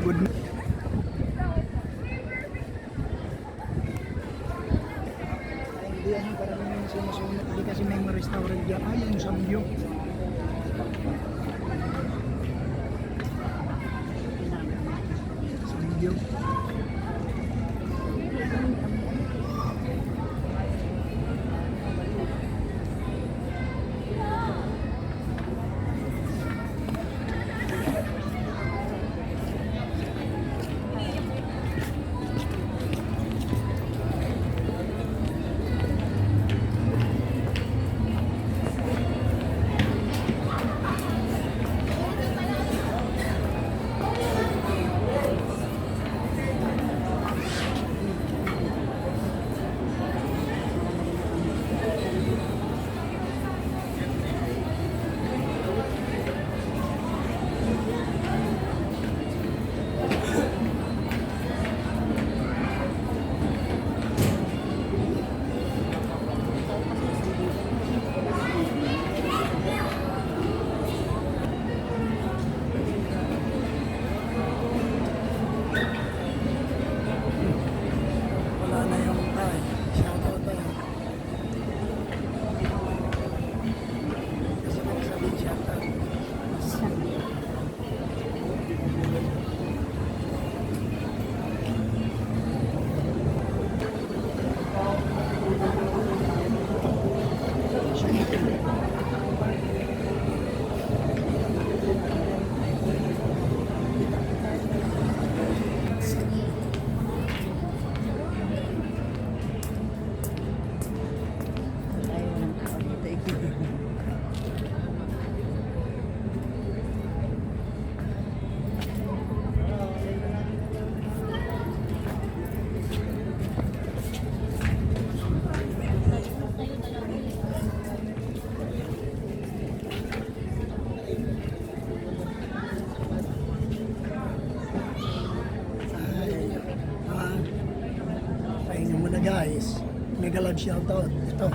good. Hindi ano, parang yung sinusunod. Hindi kasi may restaurant dyan. Ay, yung Samgyup. Samgyup. Wala na yung tayo. Shoutout tayo. Kasi nagsabihin shoutout. Pahinga muna guys. Mega love shoutout. Ito.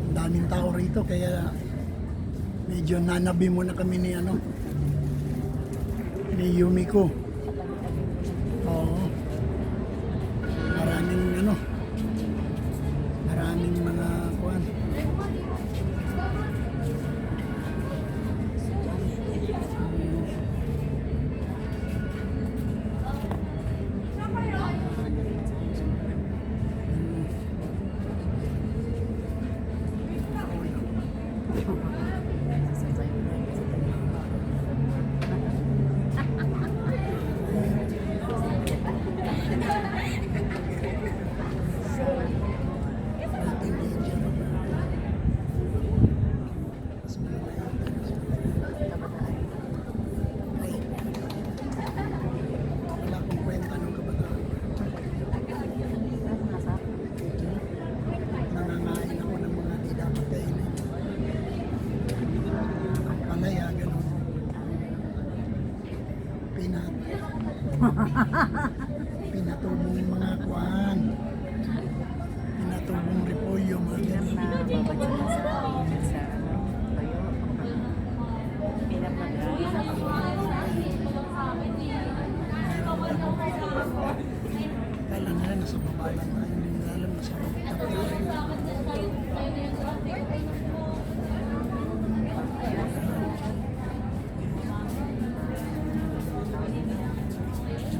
Ang daming tao rito kaya medyo nanabi muna kami ni ano ni Yumiko. Oo. Maraming ano maraming mga kuwan. Wala akong kwenta ng kabataan. Nangangain ako ng mga di dapat kainin. Ang palaya, gano'n. Pinatubong yung mga kuwan. Pinatubong repolyo, mga gano'n. Kala nila nasa baba lang tayo, hindi nila alam nasa baba tayo.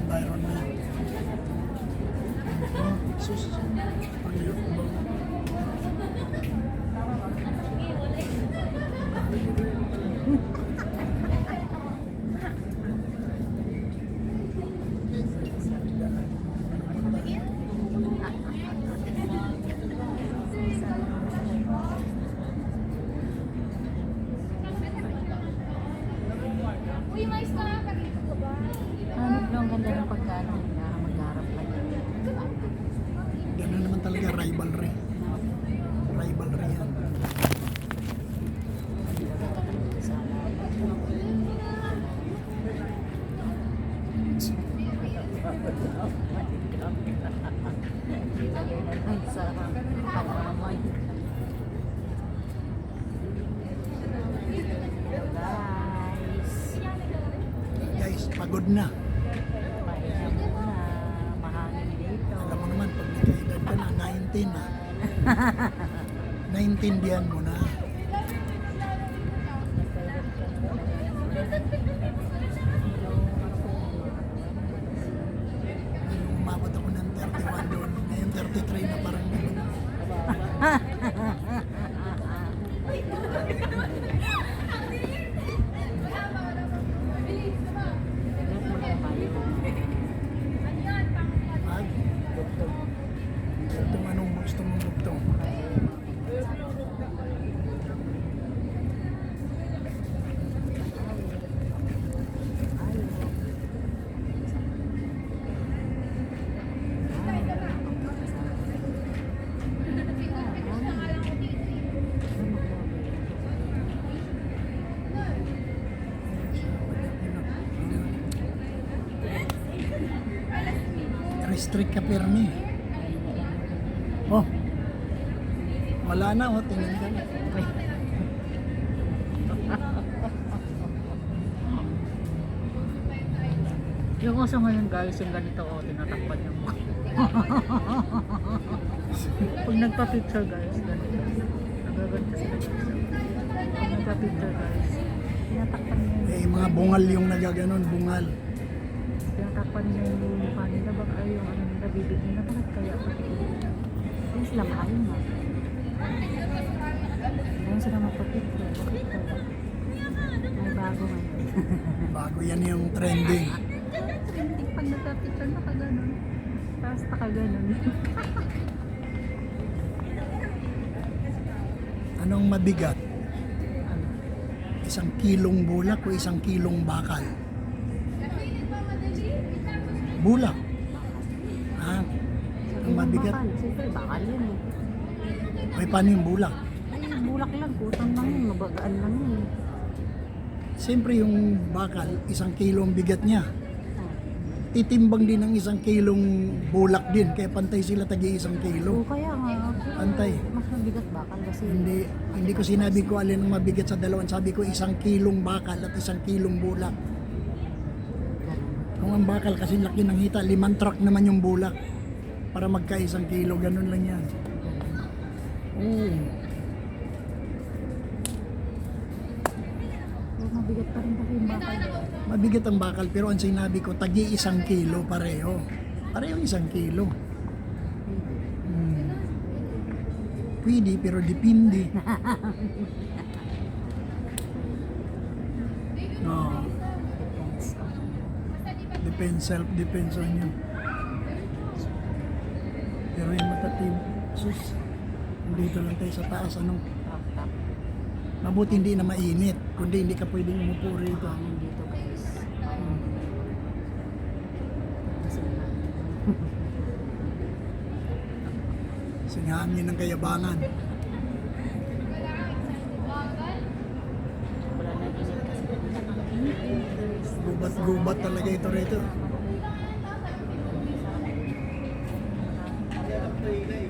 Byron na. Sus, pag-iyak ko ba? Ang ganda ng pagkano na magharap lang. Gano'n naman talaga rivalry. Rivalry yan. Ay, sarap. Palamoy. pagod na. Pahinga muna, mahangin dito. Alam mo naman, pag nagkaedad ka na, 19 na. Naintindihan mo na. Nung umabot ako ng 31 doon, ngayon 33 na parang ganun. Pag, itong anong gusto mong bugtong. Restrict ka permi. Oh. Wala na, oh, tingnan ka. Yung uso ngayon guys, yung ganito o, tinatakpan yung mukha. Pag nagpa-picture guys, ganito. Nagaganto sila guys. Pag nagpa-picture guys, tinatakpan niya yung Eh, mga bungal yung nagaganon, bungal. tinatakpan niya yung mukha nila. Baka ay yung ano nila, bibig nila. Bakit kaya pati? Yung sila maayon nga. Ngayon sila magpa-picture. Bakit kaya? May bago ngayon. Bago yan yung trending. Trending pag nagpa-picture nakaganon. Tapos nakaganon. Anong mabigat? Ano? 1 kilong bulak o 1 kilong bakal? Bulak. Ha? Ang mabigat. Bakal. Siyempre, bakal yun eh. Ay, paano yung bulak? Ay, bulak lang. Kutang lang yun. Mabagaan lang yun. Siyempre yung bakal, 1 kilo ang bigat niya. Ah. Titimbang din ng 1 kilong bulak din. Kaya pantay sila tagi 1 Oo, kilo. kaya nga. Pantay. Mas mabigat bakal kasi. Hindi ko sinabi ko alin ang mabigat sa dalawan. Sabi ko 1 kilong bakal at 1 kilong bulak. Kung ang bakal kasi laki ng hita, 5 truck naman yung bulak. Para magka 1 kilo, ganun lang yan. Oo. Pero mabigat pa rin kasi yung bakal. Mabigat ang bakal pero ang sinabi ko, tagi 1 kilo pareho. Parehong 1 kilo. Hmm. Pwede pero depende. No. Depends. Depends on you. Pero yung matatim, sus, dito lang tayo sa taas, ano? Tap. Mabuti hindi na mainit, kundi hindi ka pwedeng umupo rito. Hangin dito guys. Kasi nga. Singhangin ng kayabangan. Wala na init kasi. Gubat-gubat talaga ito rito.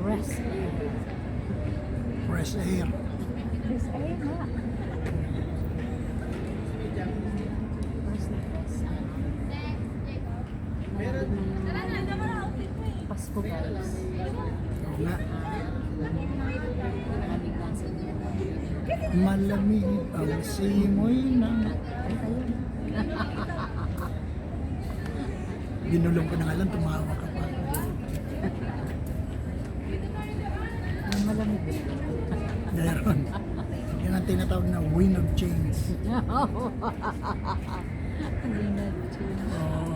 Rest. Fresh air. Rest ay nga. Rest na rest. Malamig ng Pasko guys. Oo nga. Malamig lang sa inyo. Malamig ang simoy ng... Ay kayo. Ginulong ko na nga lang, tumawa ka pa. Ang malamig. Meron. Yan ang tinatawag na wind of change. Hindi na change. Oo.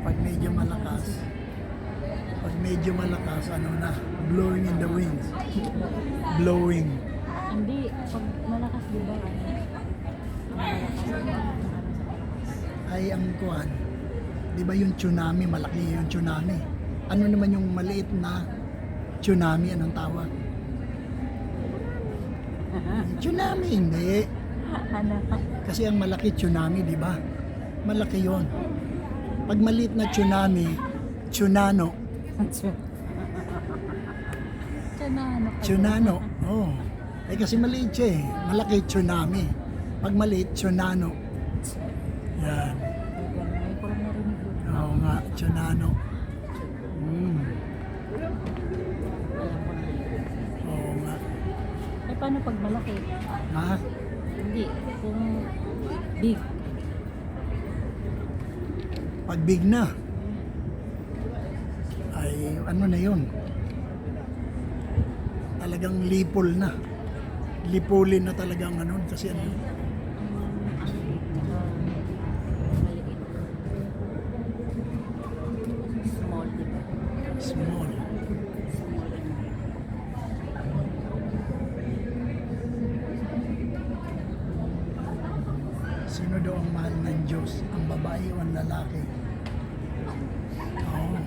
Pag medyo malakas, ano na, blowing in the wind. Blowing. Hindi. Pag malakas diba? Ay ang kuhan. Di ba yung tsunami, malaki yung tsunami. Ano naman yung maliit na tsunami, anong tawag? Tsunami, hindi. Ano? Kasi ang malaki tsunami, di ba? Malaki yon. Pag maliit na tsunami, tsunano. Tsunano. Tsunano, oh. Ay kasi maliit siya eh. Malaki tsunami. Pag maliit, tsunano. Yan. Ngayon ko lang narinig yun. Oo nga, tsunano. Mm. Alam ko na. Oo nga. Eh, paano pag malaki? Ha? Hindi. Kung big. Pag big na, ay ano na yun? Talagang lipol na. Lipulin na talagang ano, kasi ano, Maliit. Small, di ba? small. Sino daw ang mahal ng Diyos? Ang babae o ang lalaki? Oo.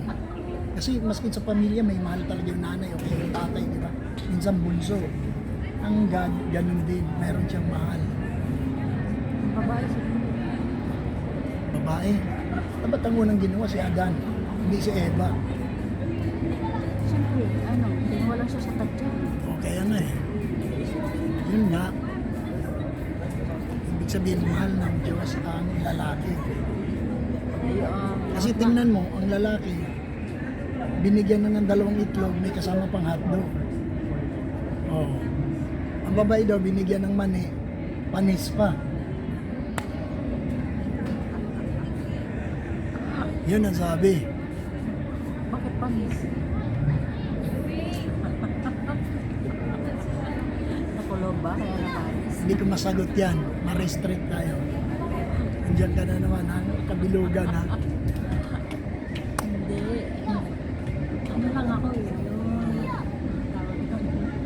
Kasi maski sa pamilya, may mahal talaga yung nanay o kaya yung tatay, di ba? Minsan bunso. Ang God, ganun din. Meron siyang mahal. Ang babae siguro. Babae. Dapat ang unang ginawa si Adan, hindi si Eva. Siyempre, ano, tingwa lang siya sa tatya. O kaya nga eh. Yun nga. Ibig sabihin, mahal ng Diyos ang lalaki. Kasi tingnan mo, ang lalaki, binigyan na ng 2 itlog, may kasama pang hotdog. Oh. Ang babae daw, binigyan ng mani, panis pa. Yun ang sabi. Bakit panis? Nakulog ba? Kaya napanis? Hindi ko masagot yan. Ma-restrict tayo. Andiyan ka na naman, ha? Kabilugan, ha? Hindi. Ano lang ako yun?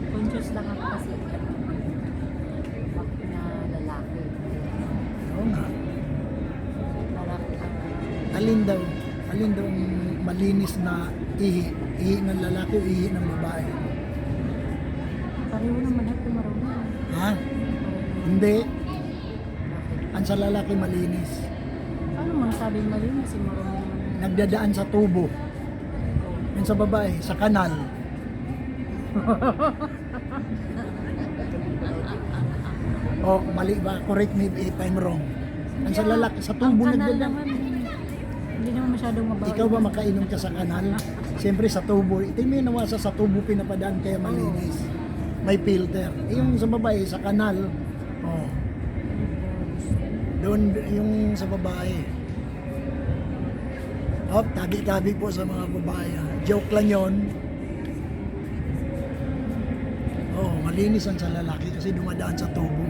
Conscious lang ako kasi. Bakit na lalaki? Oo nga. Lalaki ang Alin daw ang malinis na ihi? Ihi ng lalaki o ihi ng babae? pareho naman ako marunong. Ha? Hindi. Bakit? Ang sa lalaki malinis. Ano man sabing malinis si marunong naman. Nagdadaan sa tubo. Yung sa babae, sa kanal. Oh, mali ba? Correct me if I'm wrong. Ang sa lalaki, sa tubo Ang kanal nagdadaan. naman, hindi naman masyadong mabaho. Ikaw ba makainom ka sa kanal? Siyempre sa tubo. Ito yung may nawasa sa tubo pinapadaan kaya malinis. May filter. Eh, yung sa babae, sa kanal. Oh. Doon yung sa babae. Oh, tabi-tabi po sa mga babae. Joke lang yon. Oh, malinis ang sa lalaki kasi dumadaan sa tubo.